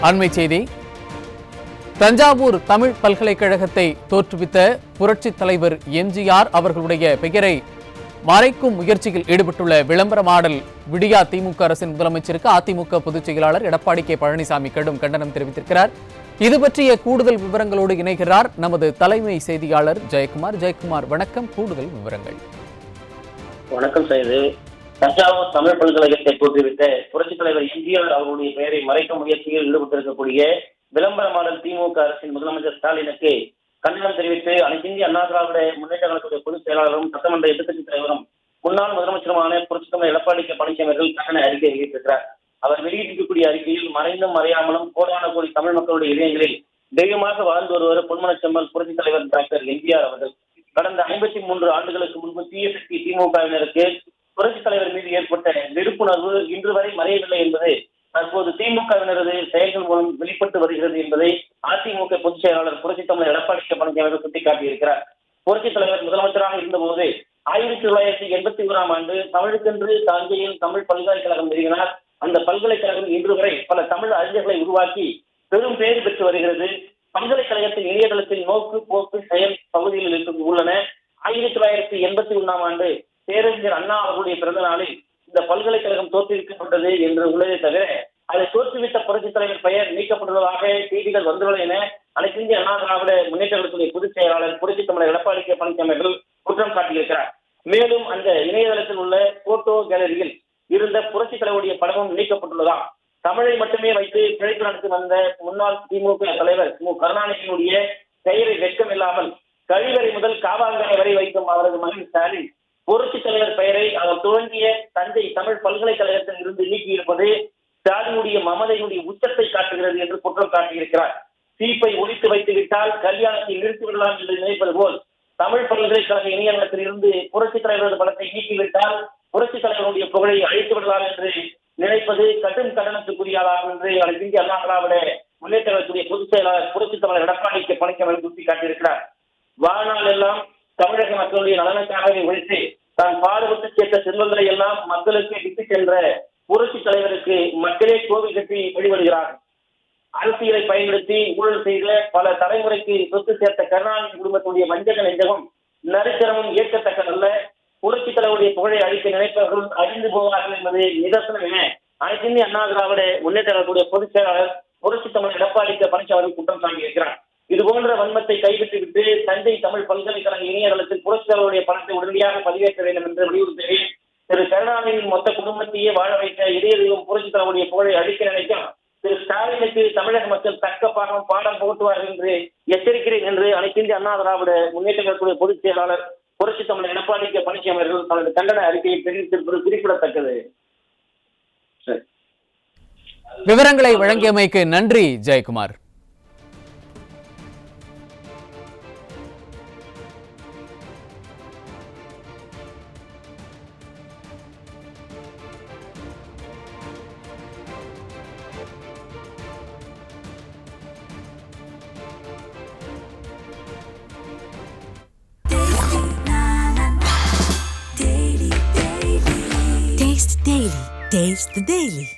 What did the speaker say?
அண்மை செய்தி. தஞ்சாவூர் தமிழ் பல்கலைக்கழகத்தை தோற்றுவித்த புரட்சித் தலைவர் எம்ஜிஆர் அவர்களுடைய பெயரை மறைக்கும் முயற்சியில் ஈடுபட்டுள்ள விளம்பர மாடல் விடியா திமுக அரசின் முதலமைச்சருக்கு அதிமுக பொதுச் செயலாளர் எடப்பாடி கே பழனிசாமி கடும் கண்டனம் தெரிவித்திருக்கிறார். இது பற்றிய கூடுதல் விவரங்களோடு இணைகிறார் நமது தலைமை செய்தியாளர் ஜெயக்குமார். ஜெயக்குமார், வணக்கம். கூடுதல் விவரங்கள். வணக்கம் செய்து. தஞ்சாவூர் தமிழ் பல்கலைக்கழகத்தை தோற்றுவித்த புரட்சித் தலைவர் எம்ஜிஆர் அவர்களுடைய பெயரை மறைக்கும் முயற்சியில் ஈடுபட்டிருக்கக்கூடிய விளம்பர மாடல் திமுக அரசின் முதலமைச்சர் ஸ்டாலினுக்கு கண்டனம் தெரிவித்து அனைத்து இந்திய அண்ணா திராவிட முன்னேற்ற கழகத்துடைய பொதுச் செயலாளரும் சட்டமன்ற எதிர்க்கட்சித் தலைவரும் முன்னாள் முதலமைச்சருமான புரட்சித் தலைவர் எடப்பாடி கே பழனிசாமி அவர்கள் கண்டன அறிக்கை வெளியிட்டிருக்கிறார். அவர் வெளியிட்டிருக்கக்கூடிய அறிக்கையில் மறைந்தும் மறையாமலும் கோடான கோடி தமிழ் மக்களுடைய இதயங்களில் தெய்வமாக வாழ்ந்து வருவர் பொன்மனச் செம்மல் புரட்சித் தலைவர் டாக்டர் எம்ஜிஆர் அவர்கள் கடந்த 53 ஆண்டுகளுக்கு முன்பு தீயசக்தி திமுகவினருக்கு புரட்சித் தலைவர் மீது ஏற்பட்ட வெறுப்புணர்வு இன்று வரை மறையவில்லை என்பது தற்போது திமுகவினரது செயல்கள் மூலம் வெளிப்பட்டு வருகிறது என்பதை அதிமுக பொதுச் செயலாளர் புரட்சித் தலைவர் எடப்பாடி கே பழனிசாமி அவர்கள் சுட்டிக்காட்டியிருக்கிறார். புரட்சித் தலைவர் முதலமைச்சராக இருந்தபோது 1981ஆம் ஆண்டு தமிழுக்கென்று தஞ்சையில் தமிழ் பல்கலைக்கழகம் நிறுவினார். அந்த பல்கலைக்கழகம் இன்று வரை பல தமிழ் அறிஞர்களை உருவாக்கி பெரும் பேறு பெற்று வருகிறது. பல்கலைக்கழகத்தின் இணையதளத்தில் நோக்கு போக்கு செயல் பகுதிகளில் உள்ளன. 1981ஆம் ஆண்டு பேரறிஞர் அண்ணா அவர்களுடைய பிறந்த நாளில் இந்த பல்கலைக்கழகம் தோற்றுவிக்கப்பட்டது என்று உள்ளதே தவிர அதை தோற்றுவித்த புரட்சித் தலைவர் பெயர் நீக்கப்பட்டுள்ளதாக செய்திகள் வந்துள்ளன என அனைத்து இந்திய அண்ணா திராவிட முன்னேற்ற கழகத்துடைய பொதுச் செயலாளர் புரட்சித் தலைவர் எடப்பாடி கே பழனிசாமி அவர்கள் குற்றம் சாட்டியிருக்கிறார். மேலும் அந்த இணையதளத்தில் உள்ள போட்டோ கேலரியில் இருந்த புரட்சித் தலைவருடைய படமும் நீக்கப்பட்டுள்ளதாம். தமிழை மட்டுமே வைத்து பிழைப்பு நடத்தி வந்த முன்னாள் திமுக தலைவர் மு கருணாநிதியினுடைய பெயரை வெட்கம் இல்லாமல் கழிவறை முதல் காவாங்கரை வரை வைக்கும் அவரது மகன் ஸ்டாலின் புரட்சித் தலைவர் பெயரை அவர் துவங்கிய தஞ்சை தமிழ் பல்கலைக்கழகத்தில் இருந்து நீக்கியிருப்பது ஸ்டாலினுடைய மமதையினுடைய உச்சத்தை காட்டுகிறது என்று குற்றம் காட்டியிருக்கிறார். சீப்பை ஒழித்து வைத்து விட்டால் கல்யாணத்தை நிறுத்திவிடலாம் என்று நினைப்பது போல் தமிழ் பல்கலைக்கழக இணையதளத்தில் இருந்து புரட்சித் தலைவரது படத்தை நீக்கிவிட்டால் புரட்சித் தலைவருடைய புகழை அழித்து விடலாம் என்று நினைப்பது கடும் கண்டனத்துக்குரியாதாகும் என்று இந்திய அண்ணா திராவிட முன்னேற்ற கழகத்துடைய பொதுச் செயலாளர் புரட்சித் தலைவர் எடப்பாடி கே பழனிசாமி சுட்டிக்காட்டியிருக்கிறார். வாழ்நாள் எல்லாம் தமிழக மக்களுடைய நலனுக்காகவே உழைத்து தான் பாடுபட்டு சேர்த்த செல்வங்களை எல்லாம் மக்களுக்கு விட்டு சென்ற புரட்சி தலைவருக்கு மக்களே கோவில் கட்டி வழிபடுகிறார். அரசியலை பயன்படுத்தி ஊழல் செய்த பல தலைமுறைக்கு சொத்து சேர்த்த கருணாநிதி குடும்பத்துடைய வஞ்சக நெஞ்சகம் நரித்தனமும் ஏற்கத்தக்கதல்ல. புரட்சி தலைவருடைய புகழை அழிக்க நினைப்பவர்கள் அழிந்து போவார்கள் என்பது நிதர்சனம் என அனைத்து இந்திய அண்ணா திராவிட முன்னேற்ற கழகத்துடைய பொதுச் செயலாளர் புரட்சி தமிழர் எடப்பாடி கே பழனிசாமி குற்றம் சாட்டியிருக்கிறார். இதுபோன்ற வன்மத்தை கைவிட்டுவிட்டு தஞ்சை தமிழ் பல்கலைக்கழக இணையதளத்தில் புரட்சித் தலைவருடைய பணத்தை உடனடியாக பதிவேற்ற வேண்டும் என்று வலியுறுத்துகிறேன். திரு கருணாநிதியின் மொத்த குடும்பத்தையே வாழ வைத்த இதய தெய்வம் புரட்சித் தலைவருடைய புகழை அழிக்க நினைக்கும் திரு ஸ்டாலினுக்கு தமிழக மக்கள் தக்க பாடம் புகட்டுவார்கள் என்று எச்சரிக்கிறேன் என்று அனைத்து இந்திய அண்ணா திராவிட முன்னேற்ற கழகத்துடைய பொதுச் செயலாளர் புரட்சி தமிழர் எடப்பாடி கே பழனிசாமி அவர்கள் தனது கண்டன அறிக்கையை தெரிவித்திருப்பது குறிப்பிடத்தக்கது. விவரங்களை வழங்கியமைக்கு நன்றி ஜெயக்குமார். Taste the Daily.